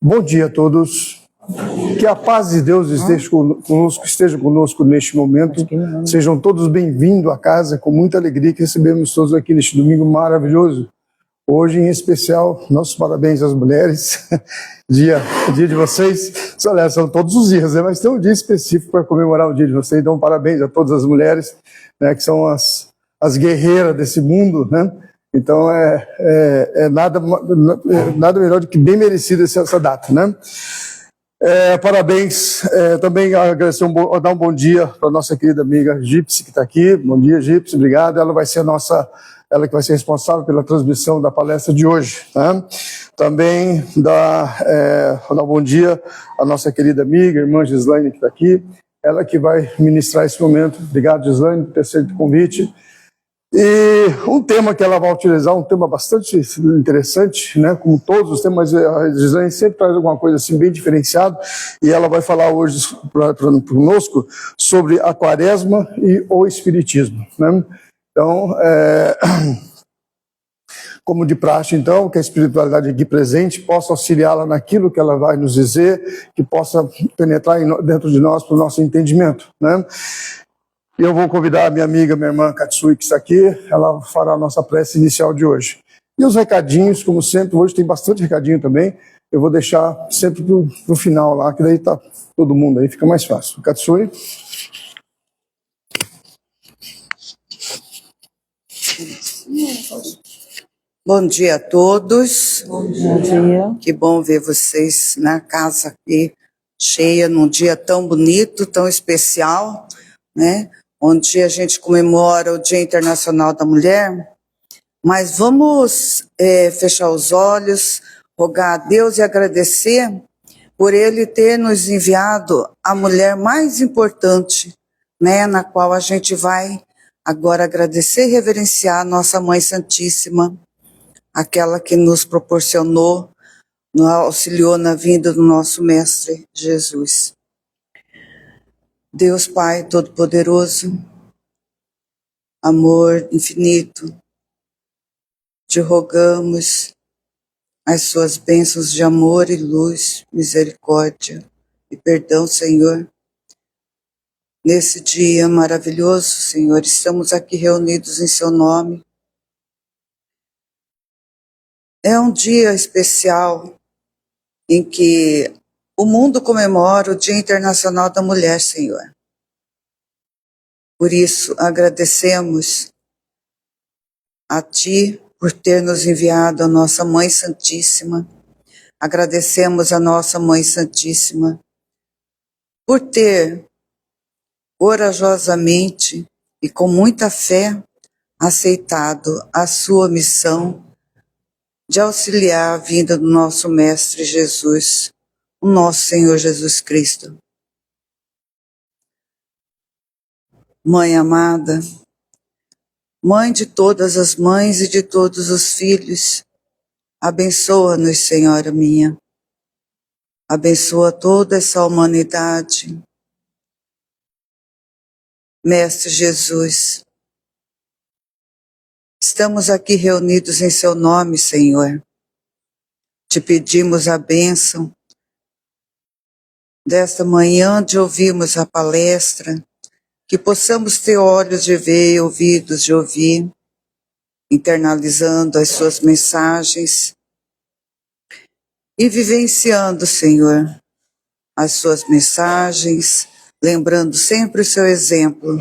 Bom dia a todos. Que a paz de Deus esteja conosco neste momento. Sejam todos bem-vindos à casa, com muita alegria que recebemos todos aqui neste domingo maravilhoso. Hoje, em especial, nossos parabéns às mulheres. dia de vocês. São todos os dias, né? Mas tem um dia específico para comemorar o dia de vocês. Então, parabéns a todas as mulheres, né, que são as guerreiras desse mundo, né? Então, nada melhor do que bem merecida essa data, né? Parabéns. Também agradecer, dar um bom dia para a nossa querida amiga Gypsy, que está aqui. Bom dia, Gypsy, obrigado. Ela vai ser ela que vai ser responsável pela transmissão da palestra de hoje. Tá? Também dar um bom dia à nossa querida amiga, irmã Gislaine, que está aqui. Ela que vai ministrar esse momento. Obrigado, Gislaine, por ter aceito o convite. E um tema que ela vai utilizar, um tema bastante interessante, né? Como todos os temas, a Gislaine sempre traz alguma coisa assim bem diferenciada, e ela vai falar hoje conosco sobre a quaresma e o espiritismo, né? Então, como de praxe, então, que a espiritualidade aqui presente possa auxiliá-la naquilo que ela vai nos dizer, que possa penetrar dentro de nós para o nosso entendimento, né? E eu vou convidar a minha amiga, minha irmã Katsui, que está aqui, ela fará a nossa prece inicial de hoje. E os recadinhos, como sempre, hoje tem bastante recadinho também, eu vou deixar sempre para o final lá, que daí está todo mundo aí, fica mais fácil. Katsui. Bom dia a todos. Bom dia. Que bom ver vocês na casa aqui, cheia, num dia tão bonito, tão especial, né? Onde a gente comemora o Dia Internacional da Mulher. Mas vamos fechar os olhos, rogar a Deus e agradecer por Ele ter nos enviado a mulher mais importante, né? Na qual a gente vai agora agradecer e reverenciar a nossa Mãe Santíssima, aquela que nos proporcionou, nos auxiliou na vinda do nosso Mestre Jesus. Deus Pai Todo-Poderoso, amor infinito, te rogamos as suas bênçãos de amor e luz, misericórdia e perdão, Senhor. Nesse dia maravilhoso, Senhor, estamos aqui reunidos em seu nome. É um dia especial em que o mundo comemora o Dia Internacional da Mulher, Senhor. Por isso, agradecemos a Ti por ter nos enviado a nossa Mãe Santíssima. Agradecemos a nossa Mãe Santíssima por ter corajosamente e com muita fé aceitado a sua missão de auxiliar a vinda do nosso Mestre Jesus, o nosso Senhor Jesus Cristo. Mãe amada, Mãe de todas as mães e de todos os filhos, abençoa-nos, Senhora minha. Abençoa toda essa humanidade. Mestre Jesus, estamos aqui reunidos em seu nome, Senhor. Te pedimos a bênção desta manhã de ouvirmos a palestra, que possamos ter olhos de ver e ouvidos de ouvir, internalizando as suas mensagens e vivenciando, Senhor, as suas mensagens, lembrando sempre o seu exemplo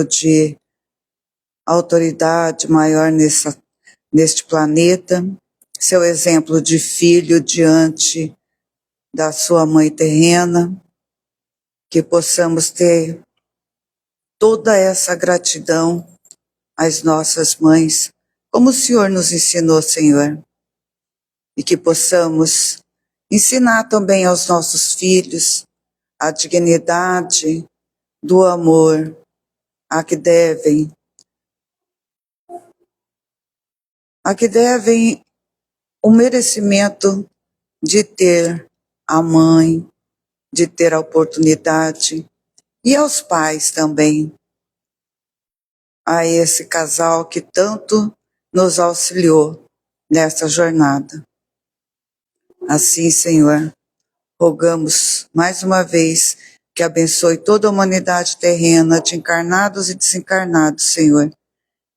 de autoridade maior neste planeta, seu exemplo de filho diante da sua mãe terrena, que possamos ter toda essa gratidão às nossas mães, como o Senhor nos ensinou, Senhor, e que possamos ensinar também aos nossos filhos a dignidade do amor a que devem o merecimento de ter a mãe, de ter a oportunidade, e aos pais também, a esse casal que tanto nos auxiliou nessa jornada. Assim, Senhor, rogamos mais uma vez que abençoe toda a humanidade terrena, de encarnados e desencarnados, Senhor.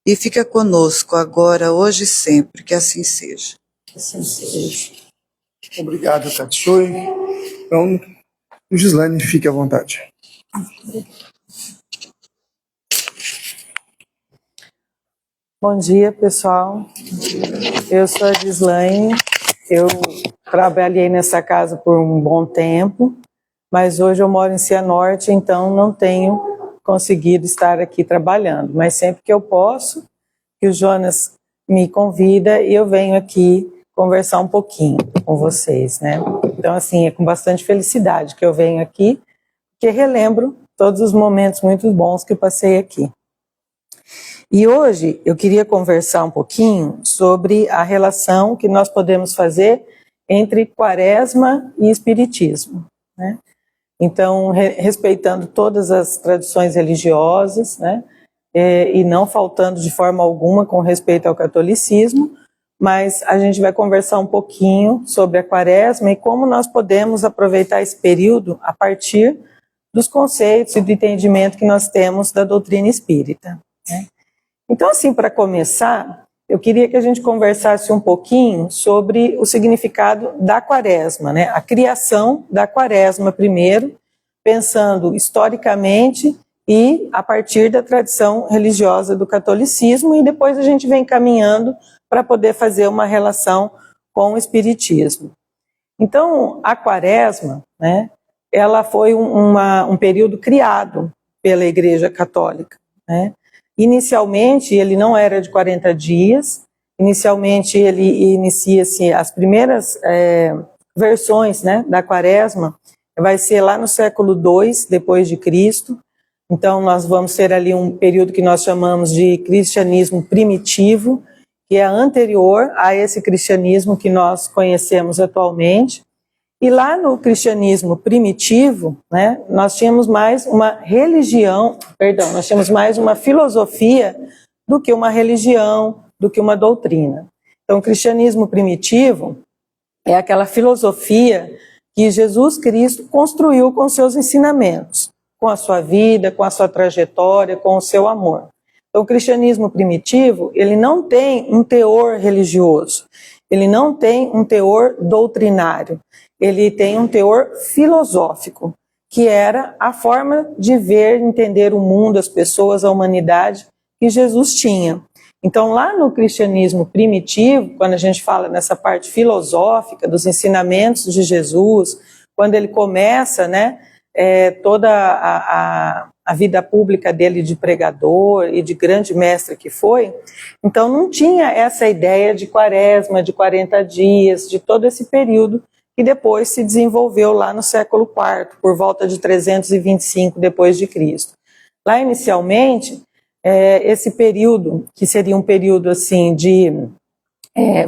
E fica conosco agora, hoje e sempre, que assim seja. Assim seja. Obrigado, Katsui. Então, Gislaine, fique à vontade. Bom dia, pessoal. Eu sou a Gislaine. Eu trabalhei nessa casa por um bom tempo, mas hoje eu moro em Cianorte, então não tenho conseguido estar aqui trabalhando. Mas sempre que eu posso, que o Jonas me convida e eu venho aqui conversar um pouquinho com vocês, né? Então, assim, é com bastante felicidade que eu venho aqui, porque relembro todos os momentos muito bons que eu passei aqui. E hoje eu queria conversar um pouquinho sobre a relação que nós podemos fazer entre Quaresma e Espiritismo, né? Então, respeitando todas as tradições religiosas, né? E não faltando de forma alguma com respeito ao catolicismo, mas a gente vai conversar um pouquinho sobre a Quaresma e como nós podemos aproveitar esse período a partir dos conceitos e do entendimento que nós temos da doutrina espírita, né? Então, assim, para começar, eu queria que a gente conversasse um pouquinho sobre o significado da Quaresma, né? A criação da Quaresma primeiro, pensando historicamente e a partir da tradição religiosa do catolicismo, e depois a gente vem caminhando para poder fazer uma relação com o espiritismo. Então, a Quaresma, né, ela foi um período criado pela Igreja Católica, né? Inicialmente, ele não era de 40 dias, inicialmente ele inicia-se, as primeiras versões, né, da Quaresma, vai ser lá no século II, depois de Cristo. Então nós vamos ter ali um período que nós chamamos de cristianismo primitivo, que é anterior a esse cristianismo que nós conhecemos atualmente. E lá no cristianismo primitivo, né, nós tínhamos mais uma religião, nós tínhamos mais uma filosofia do que uma religião, do que uma doutrina. Então, o cristianismo primitivo é aquela filosofia que Jesus Cristo construiu com seus ensinamentos, com a sua vida, com a sua trajetória, com o seu amor. Então, o cristianismo primitivo, ele não tem um teor religioso, ele não tem um teor doutrinário, ele tem um teor filosófico, que era a forma de ver, entender o mundo, as pessoas, a humanidade que Jesus tinha. Então, lá no cristianismo primitivo, quando a gente fala nessa parte filosófica dos ensinamentos de Jesus, quando ele começa, né, toda a vida pública dele de pregador e de grande mestre que foi, então não tinha essa ideia de Quaresma, de 40 dias, de todo esse período que depois se desenvolveu lá no século IV, por volta de 325 depois de Cristo. Lá inicialmente, esse período, que seria um período assim de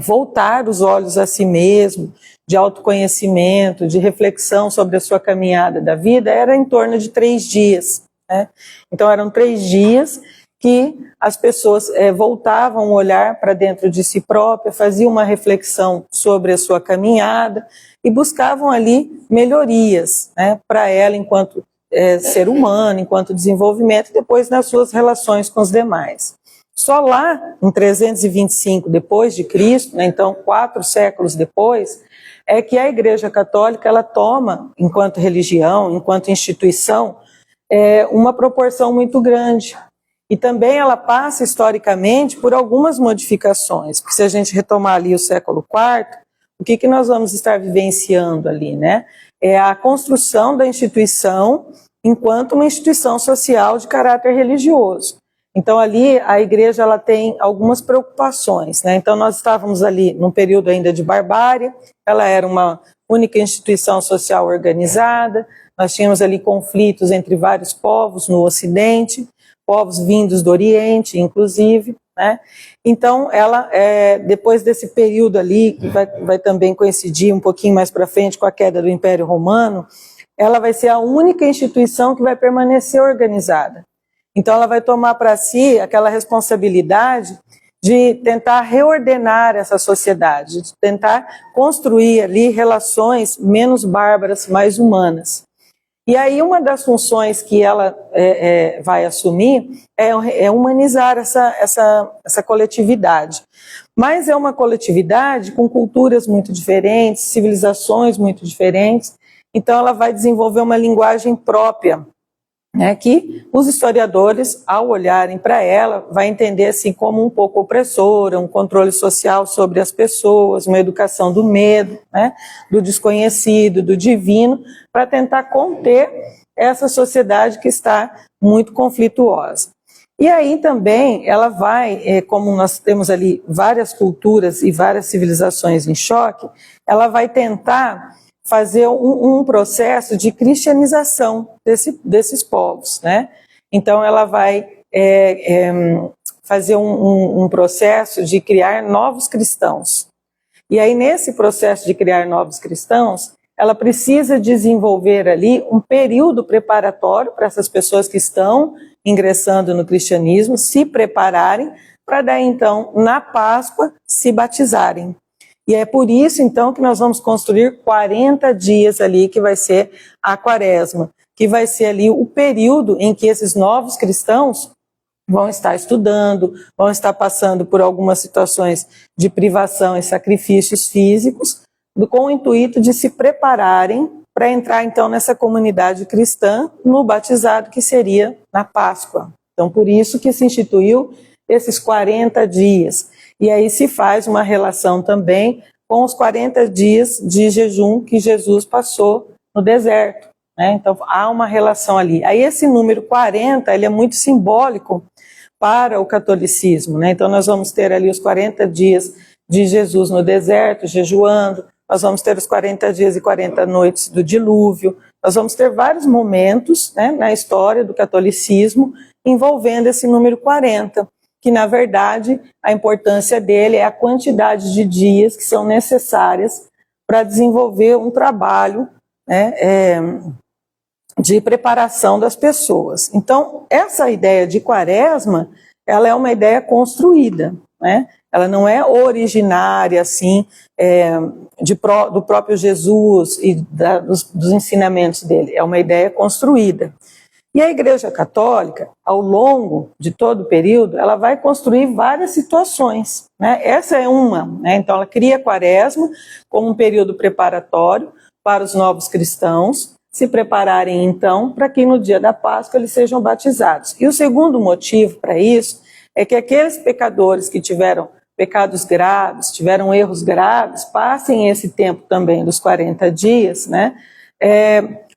voltar os olhos a si mesmo, de autoconhecimento, de reflexão sobre a sua caminhada da vida, era em torno de 3 dias, né? Então eram 3 dias que as pessoas voltavam o olhar para dentro de si própria, faziam uma reflexão sobre a sua caminhada e buscavam ali melhorias, né, para ela enquanto ser humano, enquanto desenvolvimento, e depois nas suas relações com os demais. Só lá, em 325 depois de Cristo, né, então 4 séculos depois, é que a Igreja Católica ela toma, enquanto religião, enquanto instituição, uma proporção muito grande. E também ela passa historicamente por algumas modificações, porque se a gente retomar ali o século IV, o que nós vamos estar vivenciando ali, né? É a construção da instituição enquanto uma instituição social de caráter religioso. Então ali a igreja ela tem algumas preocupações, né? Então nós estávamos ali num período ainda de barbárie, ela era uma única instituição social organizada, nós tínhamos ali conflitos entre vários povos no Ocidente, povos vindos do Oriente, inclusive, né? Então, ela, depois desse período ali, que vai também coincidir um pouquinho mais para frente com a queda do Império Romano, ela vai ser a única instituição que vai permanecer organizada. Então, ela vai tomar para si aquela responsabilidade de tentar reordenar essa sociedade, de tentar construir ali relações menos bárbaras, mais humanas. E aí uma das funções que ela vai assumir é humanizar essa coletividade. Mas é uma coletividade com culturas muito diferentes, civilizações muito diferentes, então ela vai desenvolver uma linguagem própria, né, que os historiadores, ao olharem para ela, vai entender assim como um pouco opressora, um controle social sobre as pessoas, uma educação do medo, né, do desconhecido, do divino, para tentar conter essa sociedade que está muito conflituosa. E aí também ela vai, como nós temos ali várias culturas e várias civilizações em choque, ela vai tentar fazer um processo de cristianização desses povos, né? Então ela vai fazer um processo de criar novos cristãos. E aí nesse processo de criar novos cristãos, ela precisa desenvolver ali um período preparatório para essas pessoas que estão ingressando no cristianismo, se prepararem para daí então, na Páscoa, se batizarem. E é por isso, então, que nós vamos construir 40 dias ali, que vai ser a quaresma, que vai ser ali o período em que esses novos cristãos vão estar estudando, vão estar passando por algumas situações de privação e sacrifícios físicos, com o intuito de se prepararem para entrar, então, nessa comunidade cristã no batizado, que seria na Páscoa. Então, por isso que se instituiu esses 40 dias. E aí se faz uma relação também com os 40 dias de jejum que Jesus passou no deserto, né? Então há uma relação ali. Aí esse número 40, ele é muito simbólico para o catolicismo, né? Então nós vamos ter ali os 40 dias de Jesus no deserto, jejuando, nós vamos ter os 40 dias e 40 noites do dilúvio, nós vamos ter vários momentos, né, na história do catolicismo envolvendo esse número 40. Que, na verdade, a importância dele é a quantidade de dias que são necessárias para desenvolver um trabalho, né, de preparação das pessoas. Então, essa ideia de quaresma, ela é uma ideia construída, né? Ela não é originária, assim, do próprio Jesus e dos ensinamentos dele, é uma ideia construída. E a Igreja Católica, ao longo de todo o período, ela vai construir várias situações, né? Essa é uma, né? Então ela cria a quaresma como um período preparatório para os novos cristãos se prepararem então para que no dia da Páscoa eles sejam batizados. E o segundo motivo para isso é que aqueles pecadores que tiveram pecados graves, tiveram erros graves, passem esse tempo também dos 40 dias, né?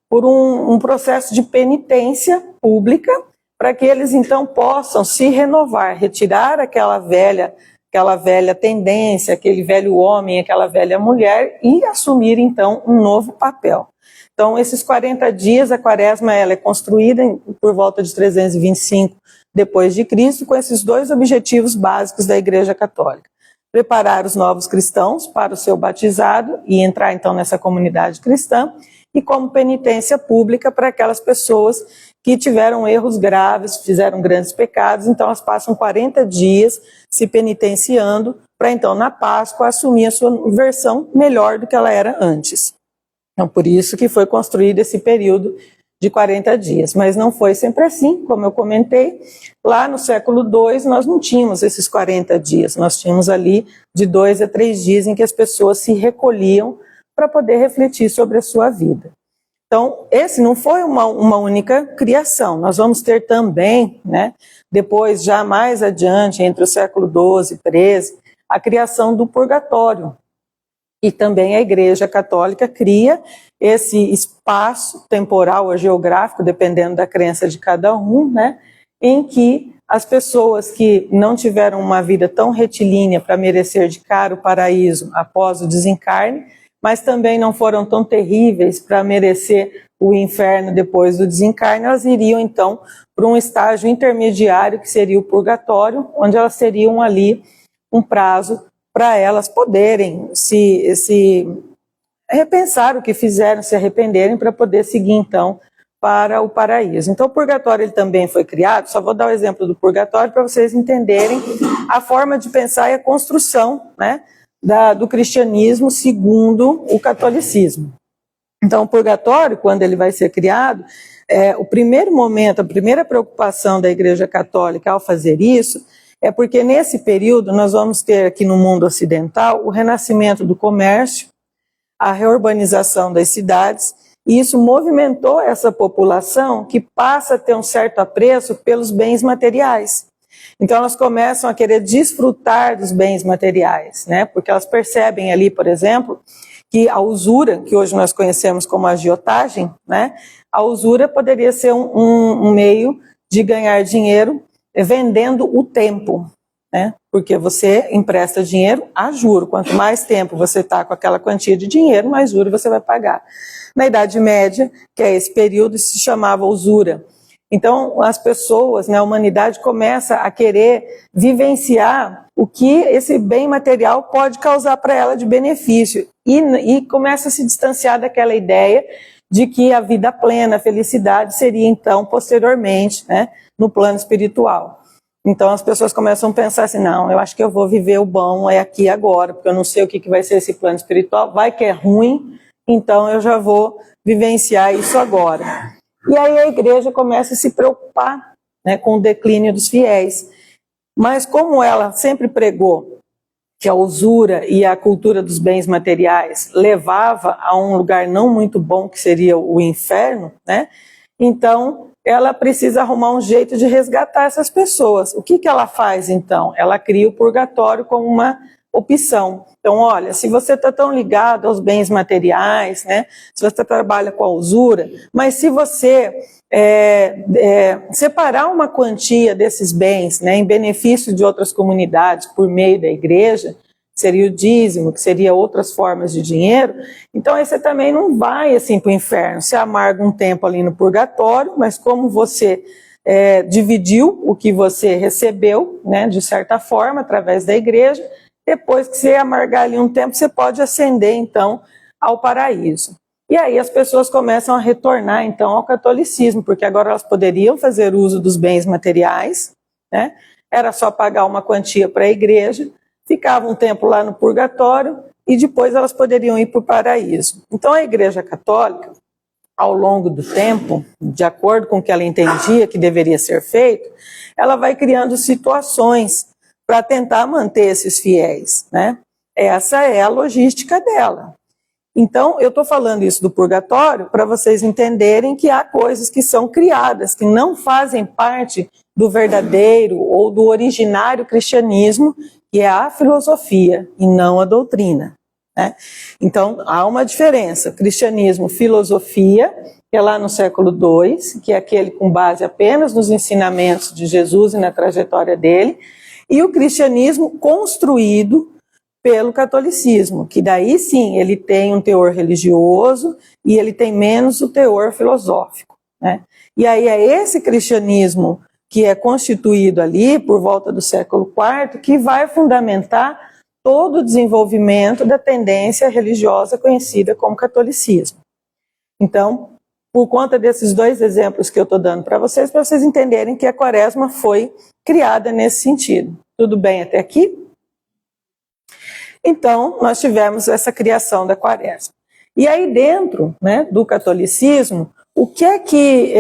Por um processo de penitência pública, para que eles então possam se renovar, retirar aquela velha tendência, aquele velho homem, aquela velha mulher e assumir então um novo papel. Então esses 40 dias, a quaresma ela é construída por volta de 325 depois de Cristo, com esses dois objetivos básicos da Igreja Católica. Preparar os novos cristãos para o seu batizado e entrar então nessa comunidade cristã, e como penitência pública para aquelas pessoas que tiveram erros graves, fizeram grandes pecados, então elas passam 40 dias se penitenciando para então na Páscoa assumir a sua versão melhor do que ela era antes. Então por isso que foi construído esse período de 40 dias, mas não foi sempre assim, como eu comentei, lá no século II nós não tínhamos esses 40 dias, nós tínhamos ali de 2 a 3 dias em que as pessoas se recolhiam para poder refletir sobre a sua vida. Então, esse não foi uma única criação. Nós vamos ter também, né, depois, já mais adiante, entre o século XII e XIII, a criação do purgatório. E também a Igreja Católica cria esse espaço temporal ou geográfico, dependendo da crença de cada um, né, em que as pessoas que não tiveram uma vida tão retilínea para merecer de cara o paraíso após o desencarne, mas também não foram tão terríveis para merecer o inferno depois do desencarne, elas iriam então para um estágio intermediário que seria o purgatório, onde elas teriam ali um prazo para elas poderem se repensar o que fizeram, se arrependerem para poder seguir então para o paraíso. Então o purgatório ele também foi criado, só vou dar o exemplo do purgatório para vocês entenderem a forma de pensar e a construção, né, do cristianismo segundo o catolicismo. Então o purgatório, quando ele vai ser criado, o primeiro momento, a primeira preocupação da Igreja Católica ao fazer isso, é porque nesse período nós vamos ter aqui no mundo ocidental o renascimento do comércio, a reurbanização das cidades, e isso movimentou essa população que passa a ter um certo apreço pelos bens materiais. Então elas começam a querer desfrutar dos bens materiais, né? Porque elas percebem ali, por exemplo, que a usura, que hoje nós conhecemos como agiotagem, né? A usura poderia ser um meio de ganhar dinheiro vendendo o tempo, né? Porque você empresta dinheiro a juro. Quanto mais tempo você está com aquela quantia de dinheiro, mais juro você vai pagar. Na Idade Média, que é esse período, se chamava usura. Então, as pessoas, né, a humanidade começa a querer vivenciar o que esse bem material pode causar para ela de benefício e começa a se distanciar daquela ideia de que a vida plena, a felicidade seria então posteriormente, né, no plano espiritual. Então as pessoas começam a pensar assim, não, eu acho que eu vou viver o bom aqui agora, porque eu não sei o que vai ser esse plano espiritual, vai que é ruim, então eu já vou vivenciar isso agora. E aí a igreja começa a se preocupar, né, com o declínio dos fiéis. Mas como ela sempre pregou que a usura e a cultura dos bens materiais levava a um lugar não muito bom, que seria o inferno, né? Então ela precisa arrumar um jeito de resgatar essas pessoas. O que ela faz então? Ela cria o purgatório como uma opção. Então, olha, se você está tão ligado aos bens materiais, né, se você trabalha com a usura, mas se você separar uma quantia desses bens, né, em benefício de outras comunidades por meio da igreja, seria o dízimo, que seria outras formas de dinheiro, então aí você também não vai assim para o inferno, você amarga um tempo ali no purgatório, mas como você dividiu o que você recebeu, né, de certa forma, através da igreja, depois que você amargar ali um tempo, você pode ascender, então, ao paraíso. E aí as pessoas começam a retornar, então, ao catolicismo, porque agora elas poderiam fazer uso dos bens materiais, né? Era só pagar uma quantia para a igreja, ficava um tempo lá no purgatório, e depois elas poderiam ir para o paraíso. Então, a Igreja Católica, ao longo do tempo, de acordo com o que ela entendia que deveria ser feito, ela vai criando situações para tentar manter esses fiéis, né? Essa é a logística dela. Então, eu estou falando isso do purgatório para vocês entenderem que há coisas que são criadas, que não fazem parte do verdadeiro ou do originário cristianismo, que é a filosofia e não a doutrina, né? Então, há uma diferença. Cristianismo, filosofia, que é lá no século II, que é aquele com base apenas nos ensinamentos de Jesus e na trajetória dele, e o cristianismo construído pelo catolicismo, que daí sim ele tem um teor religioso e ele tem menos o teor filosófico, né? E aí é esse cristianismo que é constituído ali por volta do século IV que vai fundamentar todo o desenvolvimento da tendência religiosa conhecida como catolicismo. Então, por conta desses dois exemplos que eu estou dando para vocês entenderem que a quaresma foi criada nesse sentido. Tudo bem até aqui? Então, nós tivemos essa criação da quaresma. E aí dentro, né, do catolicismo, o que é que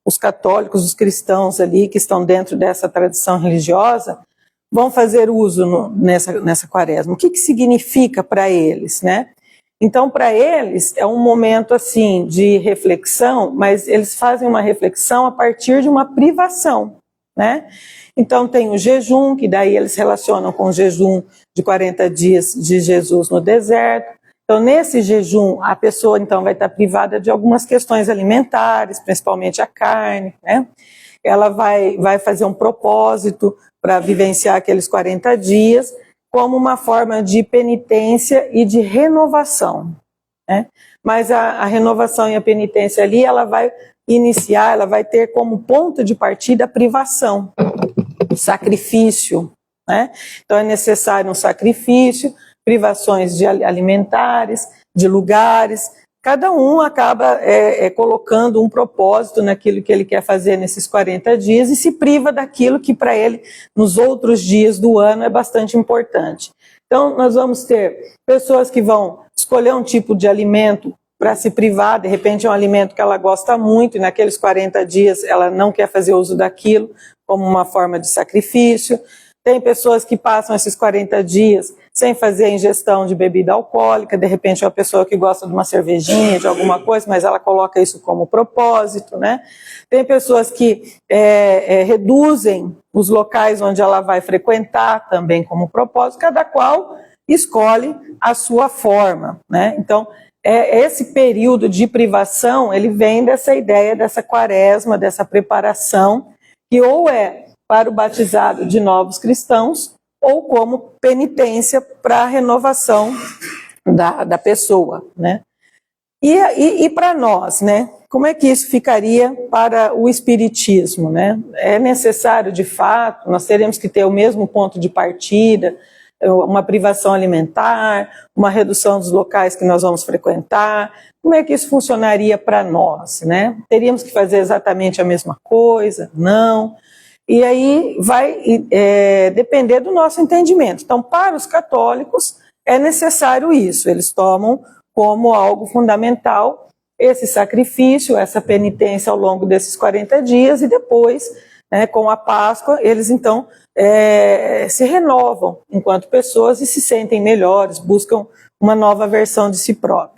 os católicos, os cristãos ali que estão dentro dessa tradição religiosa vão fazer uso nessa quaresma? O que significa para eles, né? Então, para eles, é um momento assim de reflexão, mas eles fazem uma reflexão a partir de uma privação, né? Então, tem o jejum, que daí eles relacionam com o jejum de 40 dias de Jesus no deserto. Então, nesse jejum, a pessoa então vai estar privada de algumas questões alimentares, principalmente a carne, né? Ela vai fazer um propósito para vivenciar aqueles 40 dias, como uma forma de penitência e de renovação, né? Mas a renovação e a penitência ali, ela vai iniciar, ela vai ter como ponto de partida a privação, o sacrifício, né? Então é necessário um sacrifício, privações de alimentares, de lugares, cada um acaba colocando um propósito naquilo que ele quer fazer nesses 40 dias e se priva daquilo que para ele, nos outros dias do ano, é bastante importante. Então, nós vamos ter pessoas que vão escolher um tipo de alimento para se privar, de repente é um alimento que ela gosta muito e naqueles 40 dias ela não quer fazer uso daquilo como uma forma de sacrifício. Tem pessoas que passam esses 40 dias sem fazer a ingestão de bebida alcoólica, de repente é uma pessoa que gosta de uma cervejinha, de alguma coisa, mas ela coloca isso como propósito, né? Tem pessoas que reduzem os locais onde ela vai frequentar também como propósito, cada qual escolhe a sua forma, né? Então, esse período de privação, ele vem dessa ideia, dessa quaresma, dessa preparação, que ou é para o batizado de novos cristãos, ou como penitência para a renovação da pessoa, né? E para nós, né? Como é que isso ficaria para o espiritismo, né? É necessário, de fato, nós teremos que ter o mesmo ponto de partida, uma privação alimentar, uma redução dos locais que nós vamos frequentar. Como é que isso funcionaria para nós, né? Teríamos que fazer exatamente a mesma coisa? Não. E aí vai depender do nosso entendimento. Então, para os católicos, é necessário isso. Eles tomam como algo fundamental esse sacrifício, essa penitência ao longo desses 40 dias e depois, né, com a Páscoa, eles então se renovam enquanto pessoas e se sentem melhores, buscam uma nova versão de si próprios.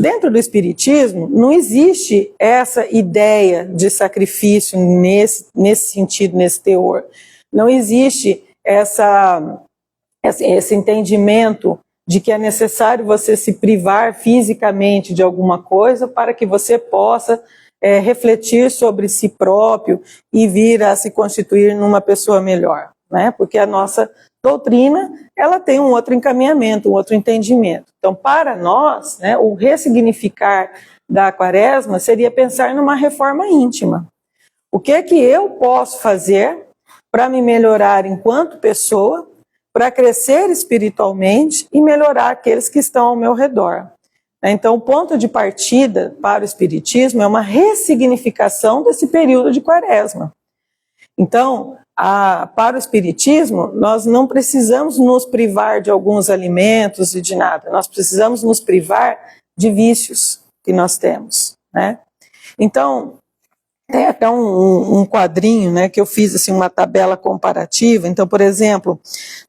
Dentro do espiritismo, não existe essa ideia de sacrifício nesse sentido, nesse teor. Não existe esse entendimento de que é necessário você se privar fisicamente de alguma coisa para que você possa refletir sobre si próprio e vir a se constituir numa pessoa melhor, né? Porque a nossa doutrina, ela tem um outro encaminhamento, um outro entendimento. Então, para nós, né, o ressignificar da quaresma seria pensar numa reforma íntima. O que é que eu posso fazer para me melhorar enquanto pessoa, para crescer espiritualmente e melhorar aqueles que estão ao meu redor? Então, o ponto de partida para o espiritismo é uma ressignificação desse período de quaresma. Então, para o espiritismo, nós não precisamos nos privar de alguns alimentos e de nada, nós precisamos nos privar de vícios que nós temos, né? Então, tem até um quadrinho, né, que eu fiz assim, uma tabela comparativa. Então, por exemplo,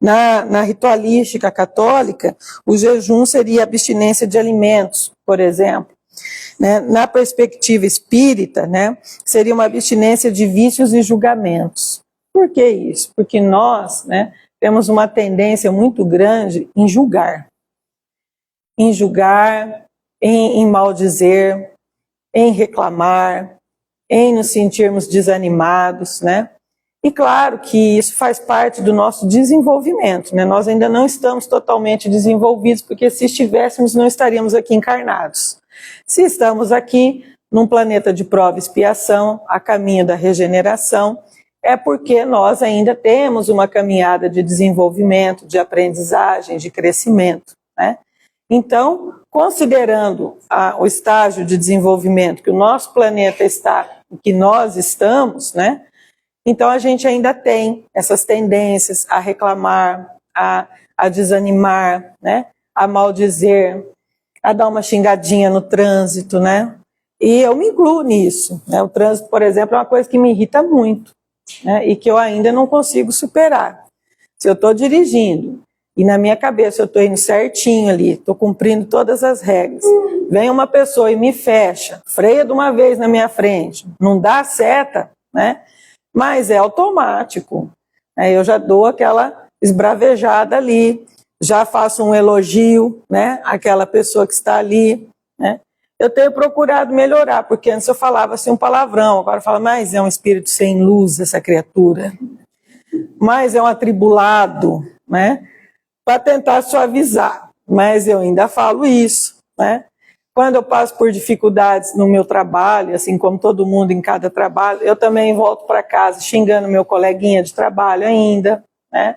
na ritualística católica, o jejum seria abstinência de alimentos, por exemplo. Né? Na perspectiva espírita, né, seria uma abstinência de vícios e julgamentos. Por que isso? Porque nós, né, temos uma tendência muito grande em julgar, em maldizer, em reclamar, em nos sentirmos desanimados, né? E claro que isso faz parte do nosso desenvolvimento, né? Nós ainda não estamos totalmente desenvolvidos, porque se estivéssemos, não estaríamos aqui encarnados. Se estamos aqui, num planeta de prova e expiação, a caminho da regeneração, é porque nós ainda temos uma caminhada de desenvolvimento, de aprendizagem, de crescimento, né? Então, considerando o estágio de desenvolvimento que o nosso planeta está, que nós estamos, né? Então a gente ainda tem essas tendências a reclamar, a desanimar, né? A maldizer, a dar uma xingadinha no trânsito, né? E eu me incluo nisso, né? O trânsito, por exemplo, é uma coisa que me irrita muito, né? E que eu ainda não consigo superar. Se eu estou dirigindo e na minha cabeça eu estou indo certinho ali, estou cumprindo todas as regras, vem uma pessoa e me fecha, freia de uma vez na minha frente, não dá seta, né? Mas é automático. Eu já dou aquela esbravejada ali, já faço um elogio, né, àquela pessoa que está ali, né? Eu tenho procurado melhorar, porque antes eu falava assim um palavrão, agora eu falo, mas é um espírito sem luz essa criatura, mas é um atribulado, né? Para tentar suavizar, mas eu ainda falo isso, né? Quando eu passo por dificuldades no meu trabalho, assim como todo mundo em cada trabalho, eu também volto para casa xingando meu coleguinha de trabalho ainda, né?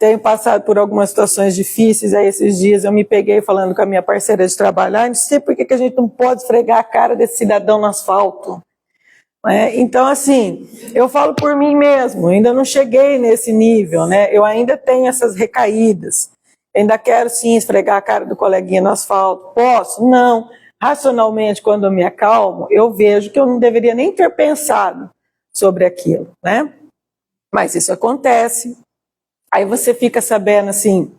tenho passado por algumas situações difíceis, aí esses dias eu me peguei falando com a minha parceira de trabalho, não sei por que a gente não pode esfregar a cara desse cidadão no asfalto. Então, assim, eu falo por mim mesmo, ainda não cheguei nesse nível, né? Eu ainda tenho essas recaídas, ainda quero sim esfregar a cara do coleguinha no asfalto. Posso? Não. Racionalmente, quando eu me acalmo, eu vejo que eu não deveria nem ter pensado sobre aquilo, né? Mas isso acontece. Aí você fica sabendo, assim,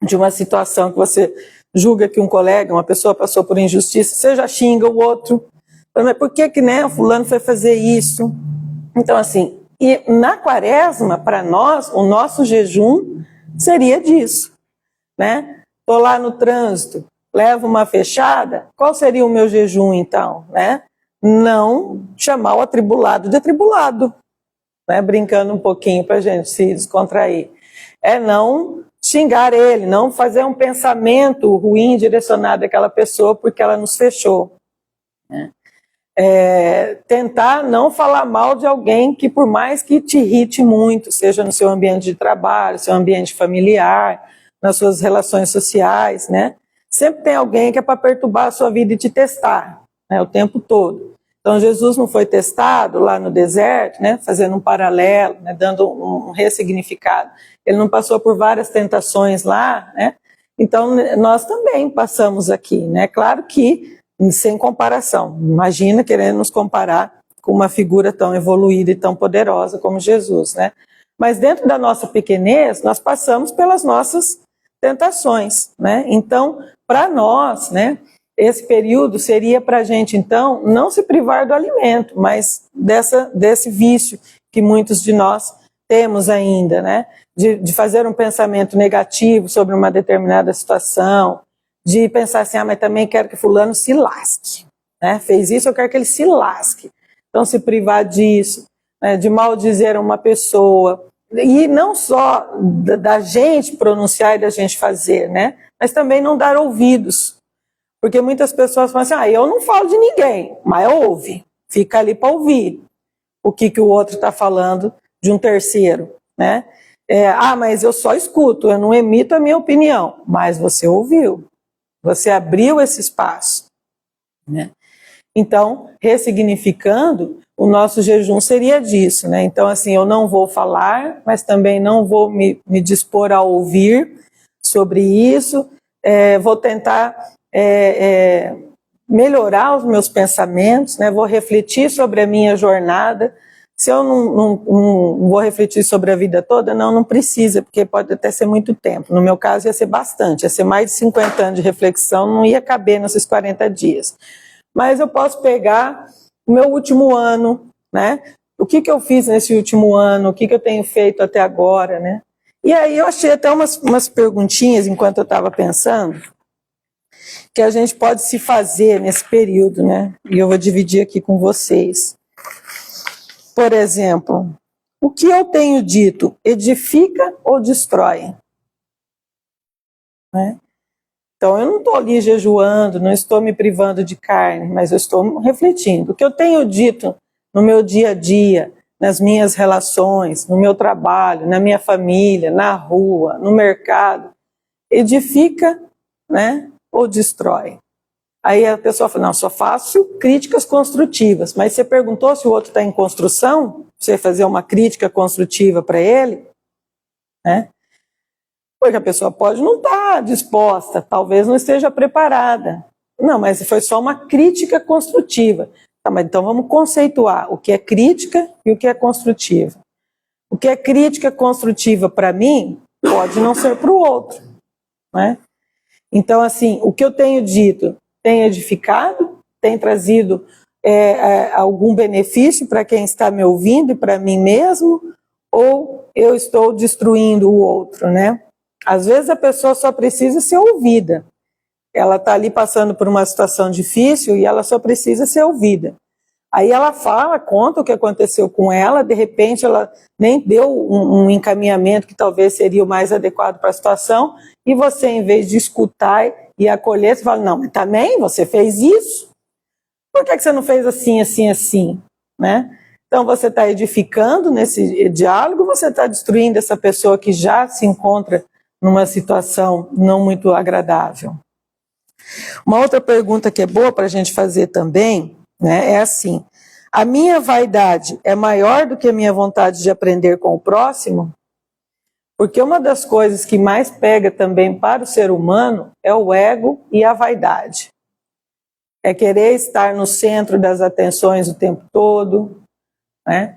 de uma situação que você julga que um colega, uma pessoa passou por injustiça, você já xinga o outro. Mas por que né, o fulano foi fazer isso? Então, assim, e na quaresma, para nós, o nosso jejum seria disso, né? Estou lá no trânsito, levo uma fechada, qual seria o meu jejum, então, né? Não chamar o atribulado de atribulado, né? Brincando um pouquinho para a gente se descontrair. É não xingar ele, não fazer um pensamento ruim direcionado àquela pessoa porque ela nos fechou, né? Tentar não falar mal de alguém que, por mais que te irrite muito, seja no seu ambiente de trabalho, seu ambiente familiar, nas suas relações sociais, né? Sempre tem alguém que é para perturbar a sua vida e te testar, né, o tempo todo. Então Jesus não foi testado lá no deserto, né, fazendo um paralelo, né, dando um ressignificado. Ele não passou por várias tentações lá, né? Então nós também passamos aqui, né? Claro que sem comparação. Imagina querendo nos comparar com uma figura tão evoluída e tão poderosa como Jesus, né? Mas dentro da nossa pequenez, nós passamos pelas nossas tentações, né? Então, para nós, né, esse período seria para a gente, então, não se privar do alimento, mas desse vício que muitos de nós temos ainda, né? De fazer um pensamento negativo sobre uma determinada situação, de pensar assim, mas também quero que fulano se lasque, né? Fez isso, eu quero que ele se lasque. Então, se privar disso, né, de maldizer uma pessoa, e não só da gente pronunciar e da gente fazer, né? Mas também não dar ouvidos. Porque muitas pessoas falam assim, eu não falo de ninguém, mas ouve, fica ali para ouvir o que o outro está falando de um terceiro, né? Mas eu só escuto, eu não emito a minha opinião, mas você ouviu. Você abriu esse espaço, né? Então, ressignificando, o nosso jejum seria disso, né? Então, assim, eu não vou falar, mas também não vou me dispor a ouvir sobre isso, vou tentar melhorar os meus pensamentos, né? Vou refletir sobre a minha jornada. Se eu não vou refletir sobre a vida toda, não precisa, porque pode até ser muito tempo. No meu caso ia ser bastante, ia ser mais de 50 anos de reflexão, não ia caber nesses 40 dias. Mas eu posso pegar o meu último ano, né? O que eu fiz nesse último ano, o que eu tenho feito até agora, né? E aí eu achei até umas perguntinhas, enquanto eu estava pensando, que a gente pode se fazer nesse período, né? E eu vou dividir aqui com vocês. Por exemplo, o que eu tenho dito edifica ou destrói? Né? Então, eu não estou ali jejuando, não estou me privando de carne, mas eu estou refletindo. O que eu tenho dito no meu dia a dia, nas minhas relações, no meu trabalho, na minha família, na rua, no mercado, edifica, né, ou destrói? Aí a pessoa fala, não, só faço críticas construtivas. Mas você perguntou se o outro está em construção? Você fazer uma crítica construtiva para ele? Né? Porque a pessoa pode não estar disposta, talvez não esteja preparada. Não, mas foi só uma crítica construtiva. Tá, mas então vamos conceituar o que é crítica e o que é construtiva. O que é crítica construtiva para mim, pode não ser para o outro. Né? Então, assim, o que eu tenho dito tem edificado, tem trazido algum benefício para quem está me ouvindo e para mim mesmo, ou eu estou destruindo o outro, né? Às vezes a pessoa só precisa ser ouvida. Ela está ali passando por uma situação difícil e ela só precisa ser ouvida. Aí ela fala, conta o que aconteceu com ela, de repente ela nem deu um encaminhamento que talvez seria o mais adequado para a situação, e você, em vez de escutar e acolher, você fala, não, mas também você fez isso? Por que você não fez assim, assim, assim? Né? Então, Então você está edificando nesse diálogo, você está destruindo essa pessoa que já se encontra numa situação não muito agradável. Uma outra pergunta que é boa para a gente fazer também, né, é assim: a minha vaidade é maior do que a minha vontade de aprender com o próximo? Porque uma das coisas que mais pega também para o ser humano é o ego e a vaidade. É querer estar no centro das atenções o tempo todo, né?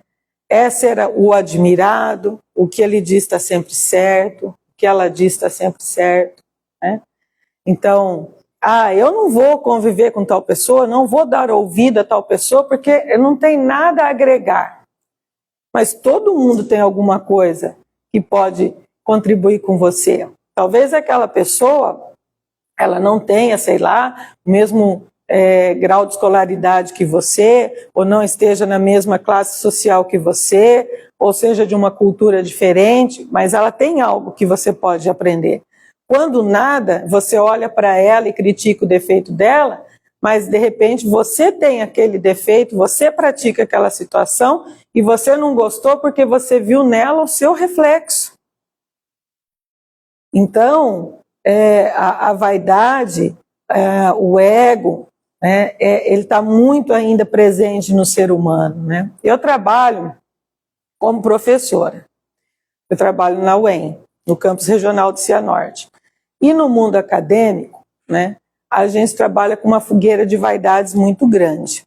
É ser o admirado, o que ele diz está sempre certo, o que ela diz está sempre certo, né? Então, eu não vou conviver com tal pessoa, não vou dar ouvido a tal pessoa porque não tem nada a agregar. Mas todo mundo tem alguma coisa que pode contribuir com você. Talvez aquela pessoa, ela não tenha, sei lá, o mesmo grau de escolaridade que você, ou não esteja na mesma classe social que você, ou seja de uma cultura diferente, mas ela tem algo que você pode aprender. Quando nada, você olha para ela e critica o defeito dela, mas de repente você tem aquele defeito, você pratica aquela situação e você não gostou porque você viu nela o seu reflexo. Então, a vaidade, o ego, né, ele está muito ainda presente no ser humano, né? Eu trabalho como professora, eu trabalho na UEM, no campus regional de Cianorte. E no mundo acadêmico, né, a gente trabalha com uma fogueira de vaidades muito grande.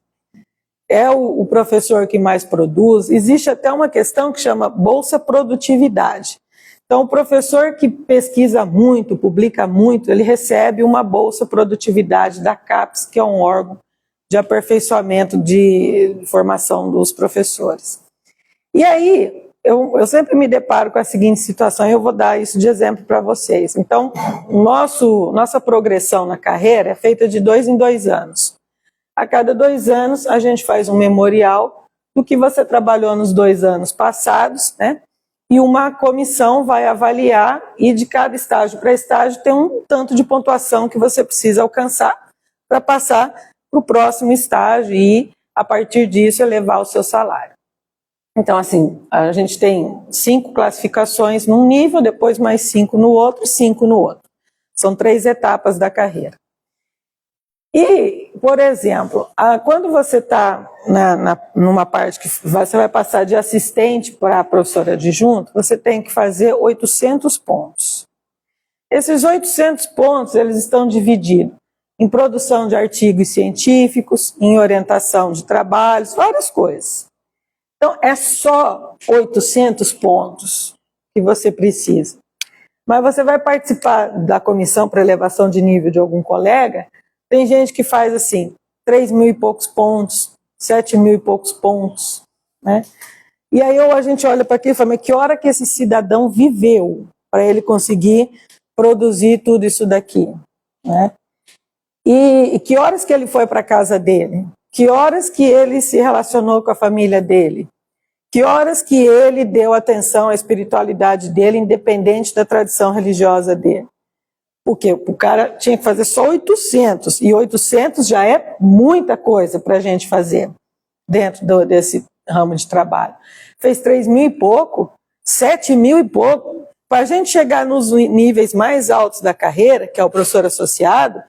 É o professor que mais produz. Existe até uma questão que chama Bolsa Produtividade. Então, o professor que pesquisa muito, publica muito, ele recebe uma Bolsa Produtividade da CAPES, que é um órgão de aperfeiçoamento de formação dos professores. E aí, eu sempre me deparo com a seguinte situação, e eu vou dar isso de exemplo para vocês. Então, nossa progressão na carreira é feita de 2 em 2 anos. A cada 2 anos, a gente faz um memorial do que você trabalhou nos 2 anos passados, né? E uma comissão vai avaliar, e de cada estágio para estágio tem um tanto de pontuação que você precisa alcançar para passar para o próximo estágio e, a partir disso, elevar o seu salário. Então, assim, a gente tem 5 classificações num nível, depois mais 5 no outro, 5 no outro. São 3 etapas da carreira. E, por exemplo, quando você está numa parte que você vai passar de assistente para professora adjunto, você tem que fazer 800 pontos. Esses 800 pontos, eles estão divididos em produção de artigos científicos, em orientação de trabalhos, várias coisas. Então, é só 800 pontos que você precisa. Mas você vai participar da comissão para elevação de nível de algum colega, tem gente que faz assim, 3.000 e poucos pontos, 7.000 e poucos pontos, né? E aí a gente olha para aquilo e fala, mas que hora que esse cidadão viveu para ele conseguir produzir tudo isso daqui, né? E que horas que ele foi para a casa dele? Que horas que ele se relacionou com a família dele? Que horas que ele deu atenção à espiritualidade dele, independente da tradição religiosa dele? Porque o cara tinha que fazer só 800, e 800 já é muita coisa para a gente fazer dentro desse ramo de trabalho. Fez 3.000 e pouco, 7.000 e pouco. Para a gente chegar nos níveis mais altos da carreira, que é o professor associado,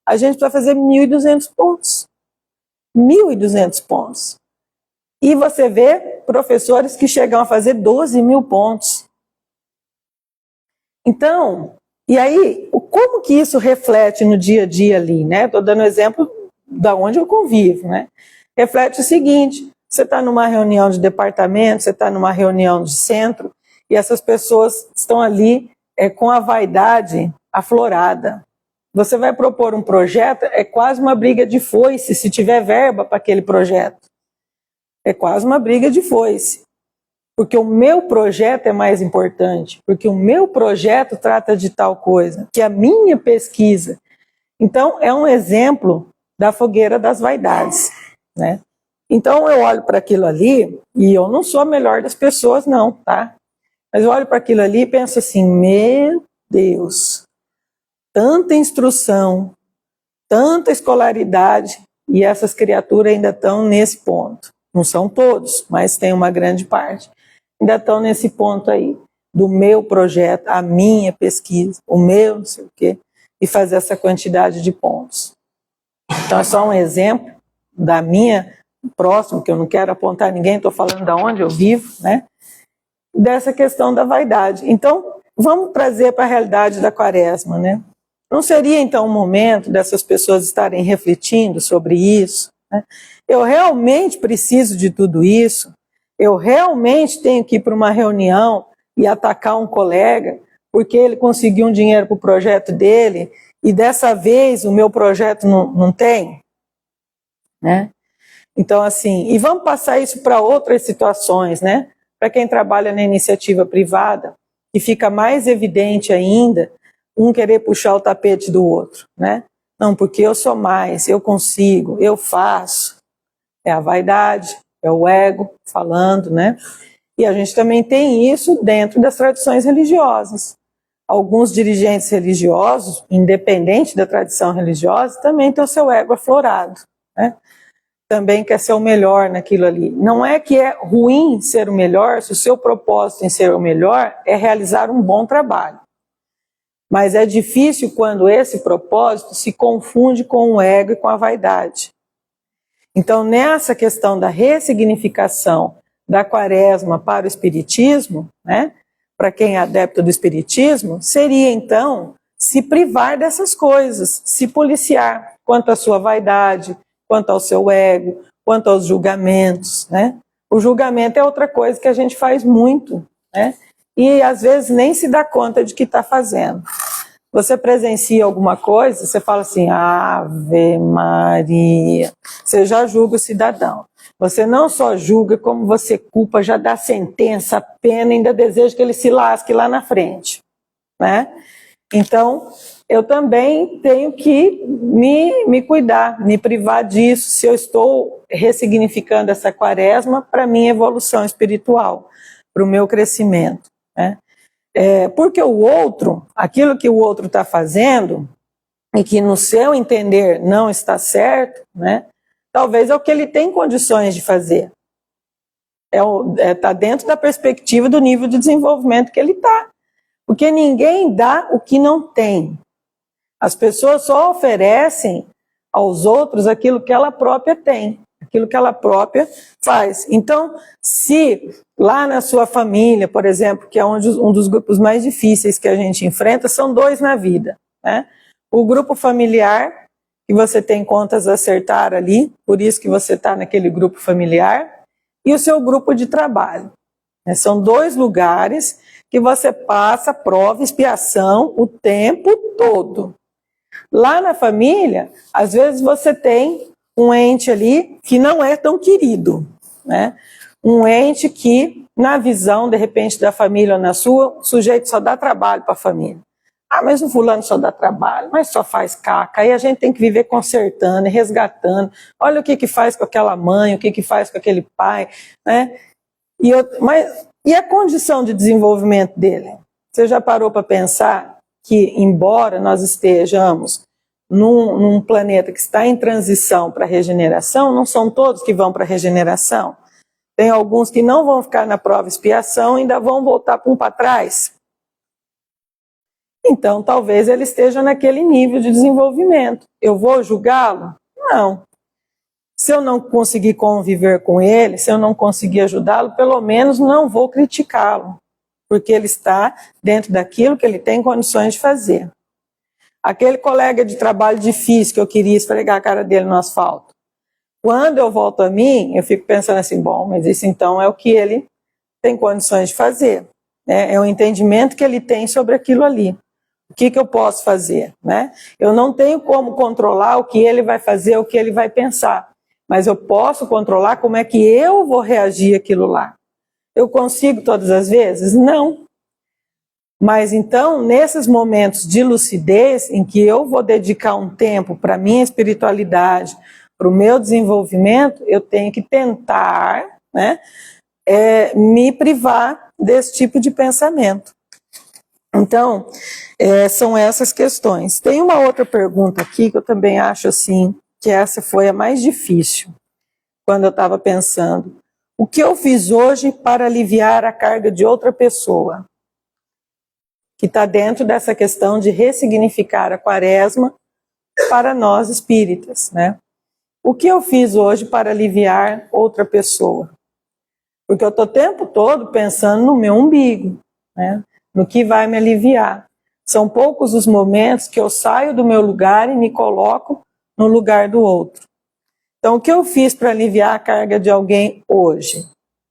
a gente precisa fazer 1.200 pontos. 1.200 pontos. E você vê professores que chegam a fazer 12.000 pontos. Então, e aí, como que isso reflete no dia a dia ali, né? Estou dando exemplo da onde eu convivo, né? Reflete o seguinte, você está numa reunião de departamento, você está numa reunião de centro, e essas pessoas estão ali com a vaidade aflorada. Você vai propor um projeto, é quase uma briga de foice, se tiver verba para aquele projeto. É quase uma briga de foice. Porque o meu projeto é mais importante, porque o meu projeto trata de tal coisa, que a minha pesquisa. Então, é um exemplo da fogueira das vaidades, né? Então, eu olho para aquilo ali, e eu não sou a melhor das pessoas, não, tá? Mas eu olho para aquilo ali e penso assim, meu Deus, tanta instrução, tanta escolaridade, e essas criaturas ainda estão nesse ponto. Não são todos, mas tem uma grande parte. Ainda estão nesse ponto aí, do meu projeto, a minha pesquisa, o meu não sei o quê, e fazer essa quantidade de pontos. Então é só um exemplo da minha próximo, que eu não quero apontar ninguém, estou falando de onde eu vivo, né? Dessa questão da vaidade. Então, vamos trazer para a realidade da quaresma, né? Não seria então o momento dessas pessoas estarem refletindo sobre isso, né? Eu realmente preciso de tudo isso? Eu realmente tenho que ir para uma reunião e atacar um colega porque ele conseguiu um dinheiro para o projeto dele e dessa vez o meu projeto não tem? Né? Então, assim, e vamos passar isso para outras situações, né? Para quem trabalha na iniciativa privada, que fica mais evidente ainda um querer puxar o tapete do outro, né? Não, porque eu sou mais, eu consigo, eu faço. É a vaidade, é o ego falando, né? E a gente também tem isso dentro das tradições religiosas. Alguns dirigentes religiosos, independente da tradição religiosa, também têm o seu ego aflorado, né? Também quer ser o melhor naquilo ali. Não é que é ruim ser o melhor, se o seu propósito em ser o melhor é realizar um bom trabalho. Mas é difícil quando esse propósito se confunde com o ego e com a vaidade. Então, nessa questão da ressignificação da quaresma para o espiritismo, né, para quem é adepto do espiritismo, seria então se privar dessas coisas, se policiar quanto à sua vaidade, quanto ao seu ego, quanto aos julgamentos, né? O julgamento é outra coisa que a gente faz muito, né? E às vezes nem se dá conta de que está fazendo. Você presencia alguma coisa, você fala assim, Ave Maria, você já julga o cidadão. Você não só julga, como você culpa, já dá sentença, pena, ainda deseja que ele se lasque lá na frente, né? Então, eu também tenho que me cuidar, me privar disso, se eu estou ressignificando essa quaresma para a minha evolução espiritual, para o meu crescimento, né? Porque o outro, aquilo que o outro está fazendo, e que no seu entender não está certo, né? Talvez é o que ele tem condições de fazer. Está dentro da perspectiva do nível de desenvolvimento que ele está. Porque ninguém dá o que não tem. As pessoas só oferecem aos outros aquilo que ela própria tem, aquilo que ela própria faz. Então, se lá na sua família, por exemplo, que é um dos grupos mais difíceis que a gente enfrenta, são dois na vida, né? O grupo familiar, que você tem contas a acertar ali, por isso que você está naquele grupo familiar, e o seu grupo de trabalho. São dois lugares que você passa prova e expiação o tempo todo. Lá na família, às vezes você tem um ente ali que não é tão querido, né? Um ente que, na visão, de repente, da família ou na sua, o sujeito só dá trabalho para a família. Ah, mas o fulano só dá trabalho, mas só faz caca. Aí a gente tem que viver consertando e resgatando. Olha o que faz com aquela mãe, o que faz com aquele pai, né? E a condição de desenvolvimento dele? Você já parou para pensar que, embora nós estejamos num planeta que está em transição para regeneração, não são todos que vão para regeneração. Tem alguns que não vão ficar na prova e expiação, ainda vão voltar para trás. Então, talvez ele esteja naquele nível de desenvolvimento. Eu vou julgá-lo? Não. Se eu não conseguir conviver com ele, se eu não conseguir ajudá-lo, pelo menos não vou criticá-lo, porque ele está dentro daquilo que ele tem condições de fazer. Aquele colega de trabalho difícil que eu queria esfregar a cara dele no asfalto. Quando eu volto a mim, eu fico pensando assim, bom, mas isso então é o que ele tem condições de fazer, né? É o entendimento que ele tem sobre aquilo ali. O que eu posso fazer, né? Eu não tenho como controlar o que ele vai fazer, o que ele vai pensar, mas eu posso controlar como é que eu vou reagir àquilo lá. Eu consigo todas as vezes? Não. Mas então, nesses momentos de lucidez, em que eu vou dedicar um tempo para a minha espiritualidade, para o meu desenvolvimento, eu tenho que tentar, né, me privar desse tipo de pensamento. Então, são essas questões. Tem uma outra pergunta aqui que eu também acho assim, que essa foi a mais difícil. quando eu estava pensando, o que eu fiz hoje para aliviar a carga de outra pessoa? Que está dentro dessa questão de ressignificar a quaresma para nós espíritas, né? O que eu fiz hoje para aliviar outra pessoa? Porque eu estou o tempo todo pensando no meu umbigo, né? No que vai me aliviar. São poucos os momentos que eu saio do meu lugar e me coloco no lugar do outro. Então, o que eu fiz para aliviar a carga de alguém hoje?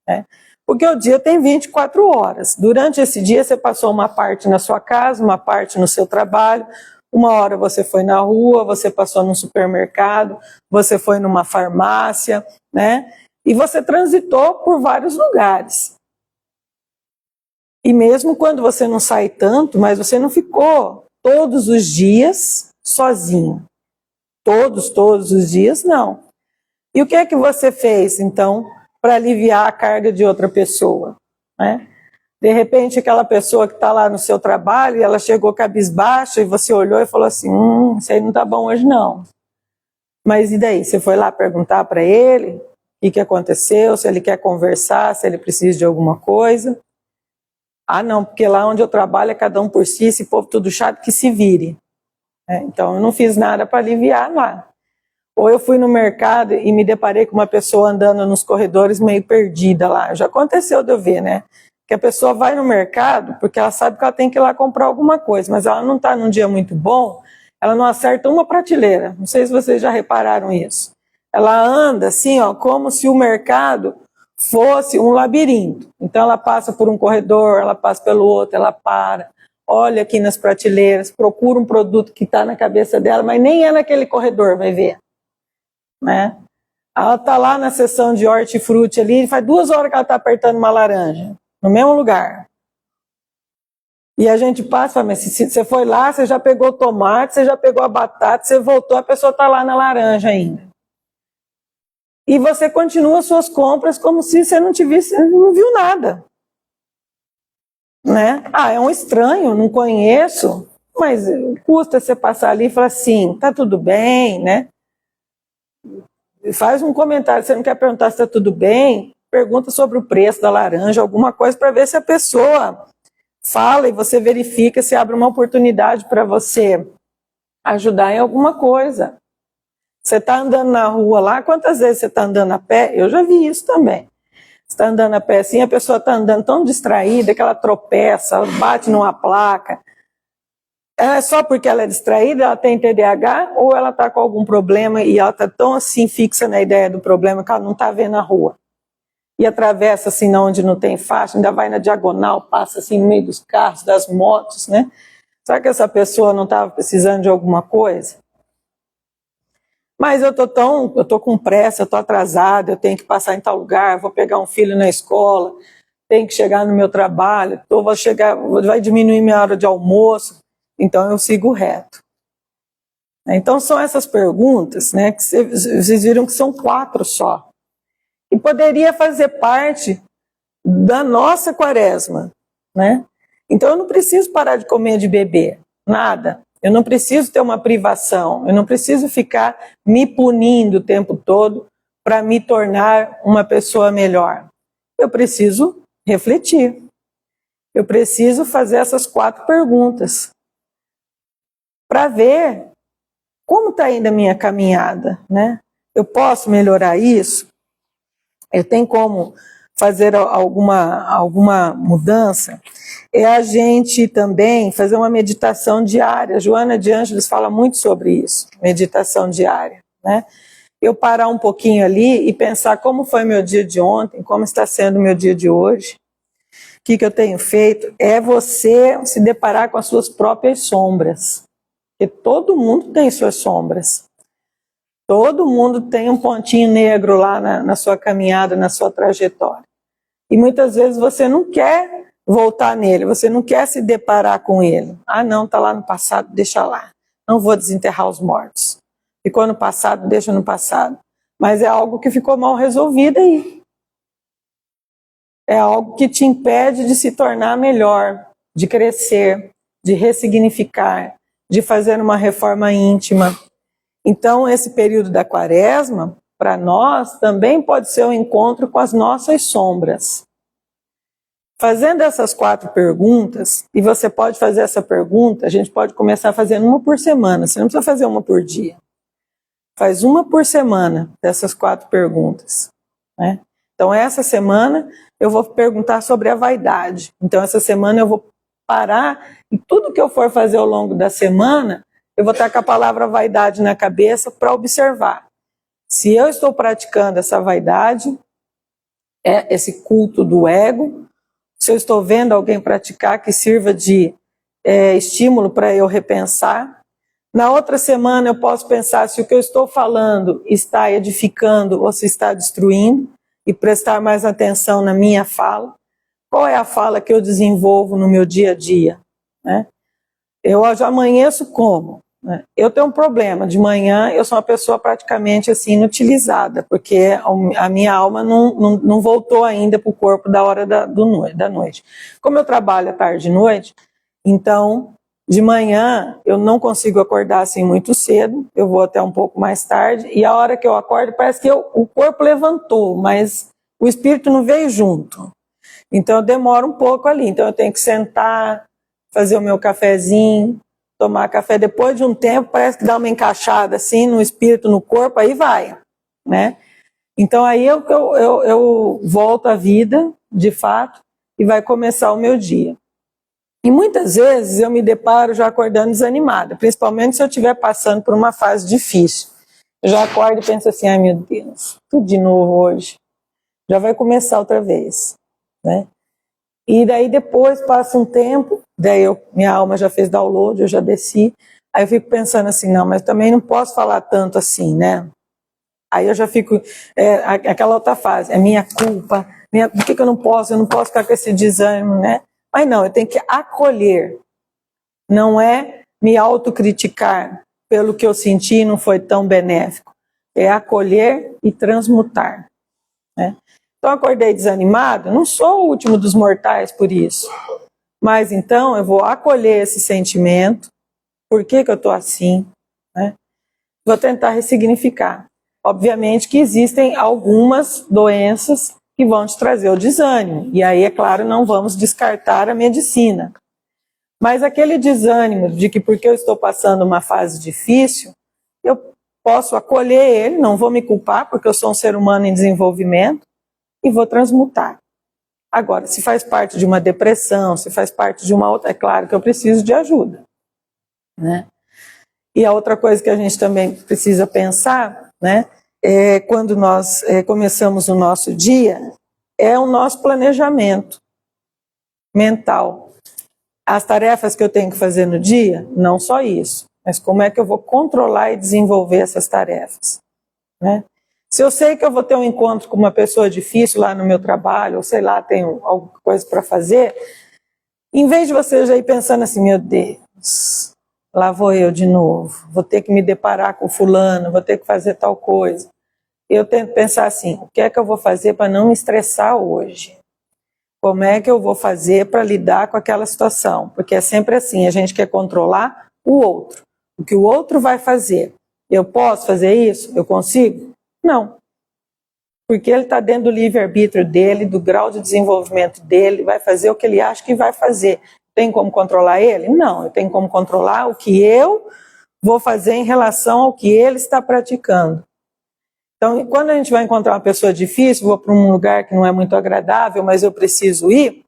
Né? Porque o dia tem 24 horas. Durante esse dia, você passou uma parte na sua casa, uma parte no seu trabalho, uma hora você foi na rua, você passou num supermercado, você foi numa farmácia, né? E você transitou por vários lugares. E mesmo quando você não sai tanto, mas você não ficou todos os dias sozinho. Todos os dias, não. E o que é que você fez, então, para aliviar a carga de outra pessoa? Né? De repente, aquela pessoa que está lá no seu trabalho, ela chegou cabisbaixa e você olhou e falou assim, isso aí não está bom hoje não. Mas e daí? Você foi lá perguntar para ele o que aconteceu, se ele quer conversar, se ele precisa de alguma coisa? Ah, não, porque lá onde eu trabalho é cada um por si, esse povo tudo chato que se vire. Então, eu não fiz nada para aliviar lá. Ou eu fui no mercado e me deparei com uma pessoa andando nos corredores meio perdida lá. Já aconteceu de eu ver, né? Que a pessoa vai no mercado porque ela sabe que ela tem que ir lá comprar alguma coisa, mas ela não está num dia muito bom, ela não acerta uma prateleira. Não sei se vocês já repararam isso. Ela anda assim, ó, como se o mercado fosse um labirinto. Então ela passa por um corredor, ela passa pelo outro, ela para, olha aqui nas prateleiras, procura um produto que está na cabeça dela, mas nem é naquele corredor, vai ver. Né? Ela está lá na seção de hortifruti ali, faz 2 horas que ela está apertando uma laranja, no mesmo lugar. E a gente passa e fala, mas se você foi lá, você já pegou o tomate, você já pegou a batata, você voltou, a pessoa está lá na laranja ainda. E você continua suas compras como se você não tivesse, não viu nada. Né? Ah, é um estranho, não conheço, mas custa você passar ali e falar assim, tá tudo bem, né? Faz um comentário, você não quer perguntar se está tudo bem, pergunta sobre o preço da laranja, alguma coisa para ver se a pessoa fala e você verifica se abre uma oportunidade para você ajudar em alguma coisa. Você está andando na rua lá, quantas vezes você está andando a pé? Eu já vi isso também. Você está andando a pé assim, a pessoa está andando tão distraída que ela tropeça, ela bate numa placa. É só porque ela é distraída, ela tem TDAH, ou ela está com algum problema e ela está tão assim fixa na ideia do problema que ela não está vendo a rua. E atravessa assim onde não tem faixa, ainda vai na diagonal, passa assim no meio dos carros, das motos, né? Será que essa pessoa não estava precisando de alguma coisa? Mas eu tô com pressa, eu tô atrasada, eu tenho que passar em tal lugar, vou pegar um filho na escola, tenho que chegar no meu trabalho, vai diminuir minha hora de almoço. Então eu sigo reto. Então são essas perguntas, né, que vocês viram que são 4 só. E poderia fazer parte da nossa quaresma, né? Então eu não preciso parar de comer, de beber, nada. Eu não preciso ter uma privação, eu não preciso ficar me punindo o tempo todo para me tornar uma pessoa melhor. Eu preciso refletir. Eu preciso fazer essas 4 perguntas para ver como está indo a minha caminhada, né? Eu posso melhorar isso? Eu tenho como fazer alguma mudança? É a gente também fazer uma meditação diária. Joana de Ângeles fala muito sobre isso, meditação diária, né? Eu parar um pouquinho ali e pensar como foi meu dia de ontem, como está sendo meu dia de hoje, o que eu tenho feito. É você se deparar com as suas próprias sombras. Porque todo mundo tem suas sombras. Todo mundo tem um pontinho negro lá na sua caminhada, na sua trajetória. E muitas vezes você não quer voltar nele, você não quer se deparar com ele. Ah, não, está lá no passado, deixa lá. Não vou desenterrar os mortos. Ficou no passado, deixa no passado. Mas é algo que ficou mal resolvido aí. É algo que te impede de se tornar melhor, de crescer, de ressignificar, de fazer uma reforma íntima. Então, esse período da quaresma para nós também pode ser um encontro com as nossas sombras. Fazendo essas 4 perguntas, e você pode fazer essa pergunta, a gente pode começar fazendo uma por semana, você não precisa fazer uma por dia. Faz uma por semana dessas 4 perguntas, né? Então essa semana eu vou perguntar sobre a vaidade. Então essa semana eu vou parar e tudo que eu for fazer ao longo da semana, eu vou estar com a palavra vaidade na cabeça para observar. Se eu estou praticando essa vaidade, esse culto do ego, se eu estou vendo alguém praticar que sirva de estímulo para eu repensar. Na outra semana eu posso pensar se o que eu estou falando está edificando ou se está destruindo e prestar mais atenção na minha fala. Qual é a fala que eu desenvolvo no meu dia a dia, né? Eu já amanheço como? Né? Eu tenho um problema, de manhã eu sou uma pessoa praticamente assim inutilizada, porque a minha alma não voltou ainda para o corpo da hora da noite. Como eu trabalho à tarde e noite, então de manhã eu não consigo acordar assim muito cedo, eu vou até um pouco mais tarde, e a hora que eu acordo parece que o corpo levantou, mas o espírito não veio junto. Então eu demoro um pouco ali, então eu tenho que sentar, fazer o meu cafezinho, tomar café. Depois de um tempo parece que dá uma encaixada assim no espírito, no corpo, aí vai, né? Então aí eu volto à vida, de fato, e vai começar o meu dia. E muitas vezes eu me deparo já acordando desanimada, principalmente se eu estiver passando por uma fase difícil. Eu já acordo e penso assim, ai meu Deus, tudo de novo hoje. Já vai começar outra vez, né? E daí depois passa um tempo, daí minha alma já fez download, eu já desci, aí eu fico pensando assim, não, mas também não posso falar tanto assim, né? Aí eu já fico, aquela outra fase, é minha culpa, por que eu não posso ficar com esse desânimo, né? Mas não, eu tenho que acolher, não é me autocriticar pelo que eu senti e não foi tão benéfico, é acolher e transmutar, né? Então acordei desanimado, não sou o último dos mortais por isso, mas então eu vou acolher esse sentimento, por que eu estou assim, né? Vou tentar ressignificar. Obviamente que existem algumas doenças que vão te trazer o desânimo, e aí é claro não vamos descartar a medicina, mas aquele desânimo de que porque eu estou passando uma fase difícil, eu posso acolher ele, não vou me culpar porque eu sou um ser humano em desenvolvimento, e vou transmutar. Agora, se faz parte de uma depressão, se faz parte de uma outra, é claro que eu preciso de ajuda, né? E a outra coisa que a gente também precisa pensar, né, é quando nós começamos o nosso dia, é o nosso planejamento mental. As tarefas que eu tenho que fazer no dia, não só isso, mas como é que eu vou controlar e desenvolver essas tarefas, né? Se eu sei que eu vou ter um encontro com uma pessoa difícil lá no meu trabalho, ou sei lá, tenho alguma coisa para fazer, em vez de você já ir pensando assim, meu Deus, lá vou eu de novo, vou ter que me deparar com fulano, vou ter que fazer tal coisa. Eu tento pensar assim, o que é que eu vou fazer para não me estressar hoje? Como é que eu vou fazer para lidar com aquela situação? Porque é sempre assim, a gente quer controlar o outro, o que o outro vai fazer. Eu posso fazer isso? Eu consigo? Não, porque ele está dentro do livre-arbítrio dele, do grau de desenvolvimento dele, vai fazer o que ele acha que vai fazer. Tem como controlar ele? Não, eu tenho como controlar o que eu vou fazer em relação ao que ele está praticando. Então, quando a gente vai encontrar uma pessoa difícil, vou para um lugar que não é muito agradável, mas eu preciso ir,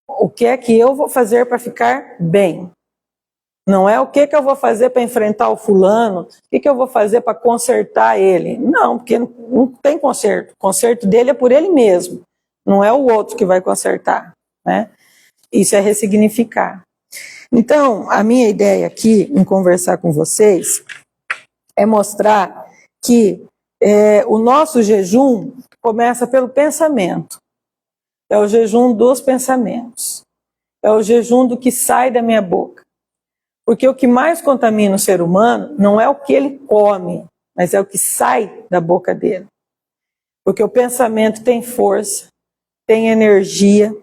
o que é que eu vou fazer para ficar bem? Não é o que eu vou fazer para enfrentar o fulano, o que eu vou fazer para consertar ele. Não, porque não tem conserto. O conserto dele é por ele mesmo, não é o outro que vai consertar, né? Isso é ressignificar. Então, a minha ideia aqui, em conversar com vocês, é mostrar que o nosso jejum começa pelo pensamento. É o jejum dos pensamentos. É o jejum do que sai da minha boca. Porque o que mais contamina o ser humano não é o que ele come, mas é o que sai da boca dele. Porque o pensamento tem força, tem energia,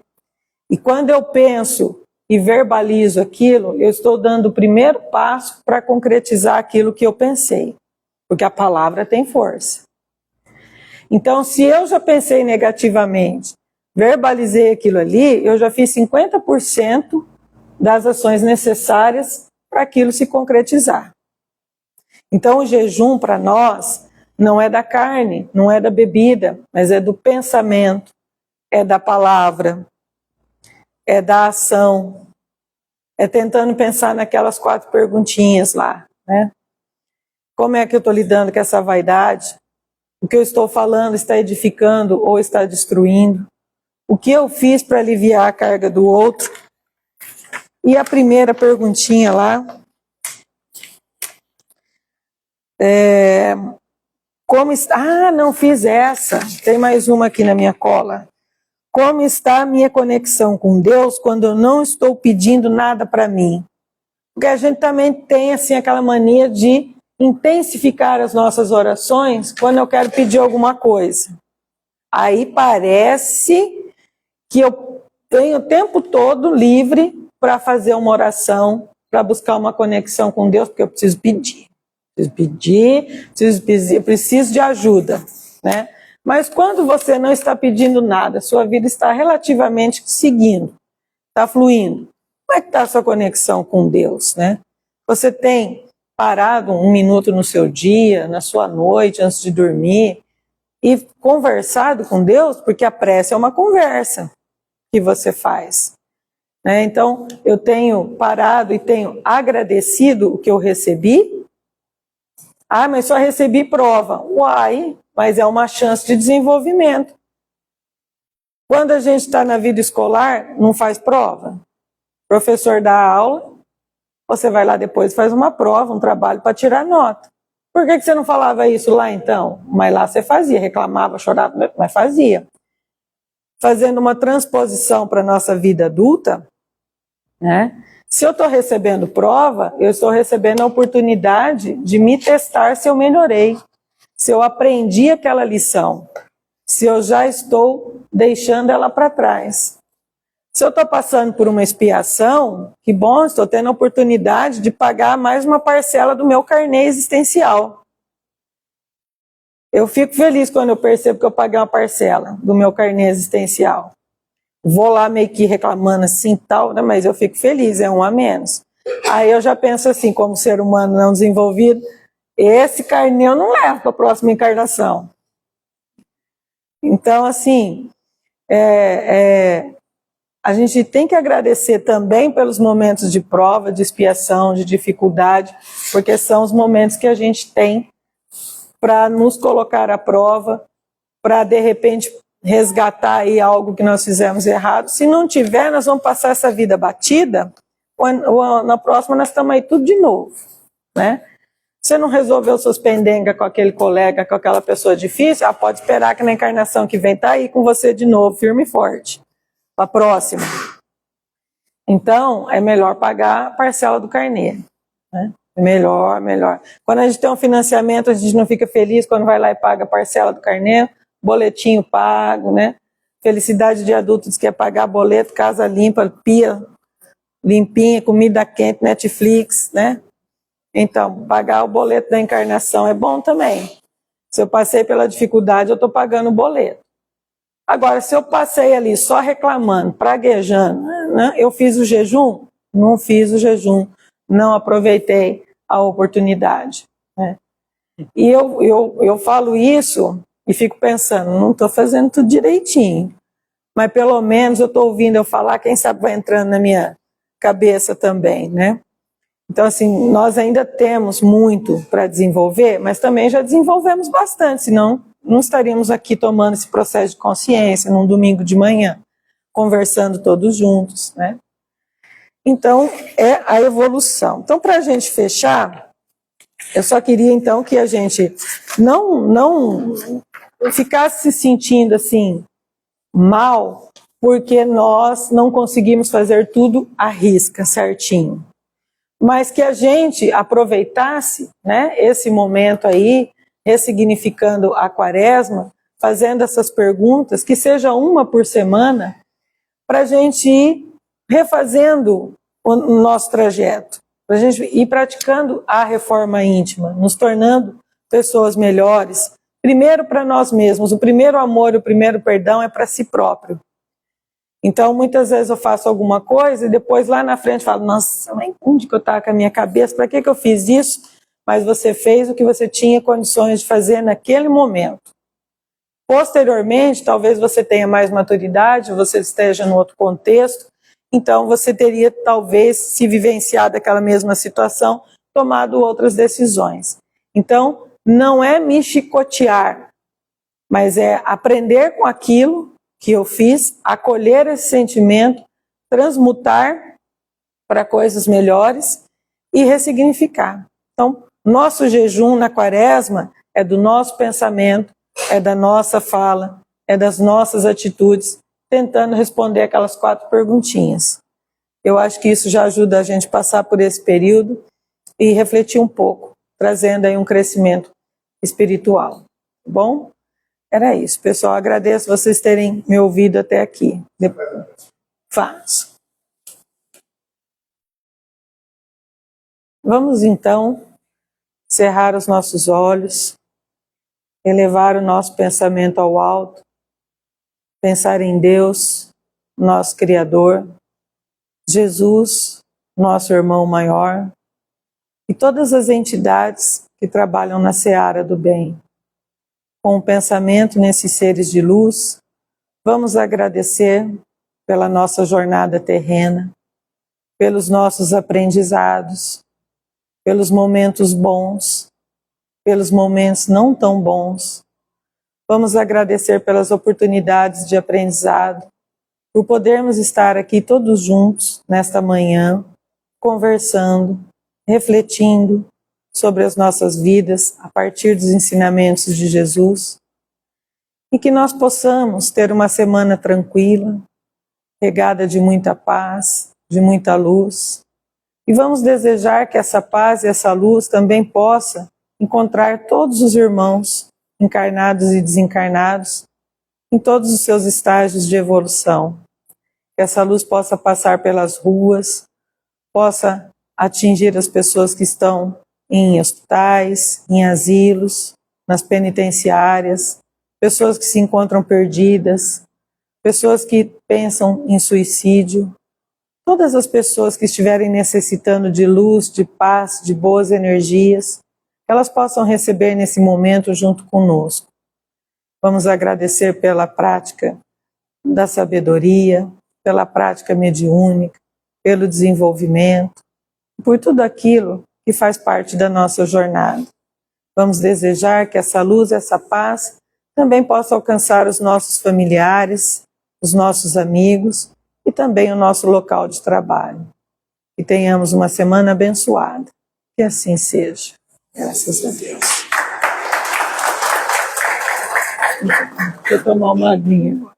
e quando eu penso e verbalizo aquilo, eu estou dando o primeiro passo para concretizar aquilo que eu pensei. porque a palavra tem força. Então, se eu já pensei negativamente, verbalizei aquilo ali, eu já fiz 50% das ações necessárias para aquilo se concretizar. Então, o jejum para nós não é da carne, não é da bebida, mas é do pensamento, é da palavra, é da ação, é tentando pensar naquelas 4 perguntinhas lá, né? Como é que eu estou lidando com essa vaidade? O que eu estou falando está edificando ou está destruindo? O que eu fiz para aliviar a carga do outro? E a primeira perguntinha lá, como está? Ah, não fiz essa. Tem mais uma aqui na minha cola. Como está a minha conexão com Deus quando eu não estou pedindo nada para mim? Porque a gente também tem assim aquela mania de intensificar as nossas orações quando eu quero pedir alguma coisa. Aí parece que eu tenho o tempo todo livre para fazer uma oração, para buscar uma conexão com Deus, porque eu preciso pedir. Eu preciso de ajuda, né? Mas quando você não está pedindo nada, sua vida está relativamente seguindo, está fluindo. Como é que está a sua conexão com Deus, né? Você tem parado 1 minuto no seu dia, na sua noite, antes de dormir, e conversado com Deus, porque a prece é uma conversa que você faz, né? Então, eu tenho parado e tenho agradecido o que eu recebi. Ah, mas só recebi prova. Uai, mas é uma chance de desenvolvimento. Quando a gente está na vida escolar, não faz prova. O professor dá aula, você vai lá depois e faz uma prova, um trabalho para tirar nota. Por que você não falava isso lá então? Mas lá você fazia, reclamava, chorava, mas fazia. Fazendo uma transposição para a nossa vida adulta, né? Se eu estou recebendo prova, eu estou recebendo a oportunidade de me testar se eu melhorei, se eu aprendi aquela lição, se eu já estou deixando ela para trás. Se eu estou passando por uma expiação, que bom, estou tendo a oportunidade de pagar mais uma parcela do meu carnê existencial. Eu fico feliz quando eu percebo que eu paguei uma parcela do meu carnê existencial. Vou lá meio que reclamando assim tal, né? Mas eu fico feliz, é um a menos. Aí eu já penso assim, como ser humano não desenvolvido, esse carnê eu não levo para a próxima encarnação. Então, assim, a gente tem que agradecer também pelos momentos de prova, de expiação, de dificuldade, porque são os momentos que a gente tem para nos colocar à prova, para de repente resgatar aí algo que nós fizemos errado. Se não tiver, nós vamos passar essa vida batida, ou na próxima nós estamos aí tudo de novo, né? Você não resolveu suas pendengas com aquele colega, com aquela pessoa difícil, pode esperar que na encarnação que vem tá aí com você de novo, firme e forte, para a próxima. Então, é melhor pagar a parcela do carnê, né? Melhor. Quando a gente tem um financiamento, a gente não fica feliz quando vai lá e paga a parcela do carnê, boletinho pago, né? Felicidade de adulto diz que é pagar boleto, casa limpa, pia limpinha, comida quente, Netflix, né? Então, pagar o boleto da encarnação é bom também. Se eu passei pela dificuldade, eu estou pagando o boleto. Agora, se eu passei ali só reclamando, praguejando, né? Eu fiz o jejum? Não fiz o jejum, não aproveitei a oportunidade, né? E eu falo isso e fico pensando, não estou fazendo tudo direitinho, mas pelo menos eu estou ouvindo eu falar, quem sabe vai entrando na minha cabeça também, né? Então, assim, nós ainda temos muito para desenvolver, mas também já desenvolvemos bastante, senão não estaríamos aqui tomando esse processo de consciência num domingo de manhã, conversando todos juntos, né? Então, é a evolução. Então, para a gente fechar, eu só queria, então, que a gente não ficasse se sentindo, assim, mal, porque nós não conseguimos fazer tudo à risca, certinho. Mas que a gente aproveitasse, né, esse momento aí, ressignificando a quaresma, fazendo essas perguntas, que seja uma por semana, para a gente ir refazendo o nosso trajeto, para a gente ir praticando a reforma íntima, nos tornando pessoas melhores, primeiro para nós mesmos. O primeiro amor, o primeiro perdão é para si próprio. Então, muitas vezes eu faço alguma coisa e depois lá na frente falo, nossa, mas onde que eu estava com a minha cabeça? Para que eu fiz isso? Mas você fez o que você tinha condições de fazer naquele momento. Posteriormente, talvez você tenha mais maturidade, você esteja em outro contexto, então você teria talvez, se vivenciado aquela mesma situação, tomado outras decisões. Então, não é me chicotear, mas é aprender com aquilo que eu fiz, acolher esse sentimento, transmutar para coisas melhores e ressignificar. Então, nosso jejum na quaresma é do nosso pensamento, é da nossa fala, é das nossas atitudes, tentando responder aquelas 4 perguntinhas. Eu acho que isso já ajuda a gente a passar por esse período e refletir um pouco, trazendo aí um crescimento espiritual. Tá bom? Era isso, pessoal. Agradeço vocês terem me ouvido até aqui. Faço. Vamos então cerrar os nossos olhos, elevar o nosso pensamento ao alto, pensar em Deus, nosso Criador, Jesus, nosso irmão maior, e todas as entidades que trabalham na seara do bem. Com o pensamento nesses seres de luz, vamos agradecer pela nossa jornada terrena, pelos nossos aprendizados, pelos momentos bons, pelos momentos não tão bons. Vamos agradecer pelas oportunidades de aprendizado, por podermos estar aqui todos juntos nesta manhã, conversando, refletindo sobre as nossas vidas a partir dos ensinamentos de Jesus, e que nós possamos ter uma semana tranquila, regada de muita paz, de muita luz, e vamos desejar que essa paz e essa luz também possa encontrar todos os irmãos, encarnados e desencarnados, em todos os seus estágios de evolução. Que essa luz possa passar pelas ruas, possa atingir as pessoas que estão em hospitais, em asilos, nas penitenciárias, pessoas que se encontram perdidas, pessoas que pensam em suicídio, todas as pessoas que estiverem necessitando de luz, de paz, de boas energias, elas possam receber nesse momento junto conosco. Vamos agradecer pela prática da sabedoria, pela prática mediúnica, pelo desenvolvimento, por tudo aquilo que faz parte da nossa jornada. Vamos desejar que essa luz, essa paz, também possa alcançar os nossos familiares, os nossos amigos e também o nosso local de trabalho. Que tenhamos uma semana abençoada. Que assim seja. Graças a Deus. Vou tomar uma aguinha.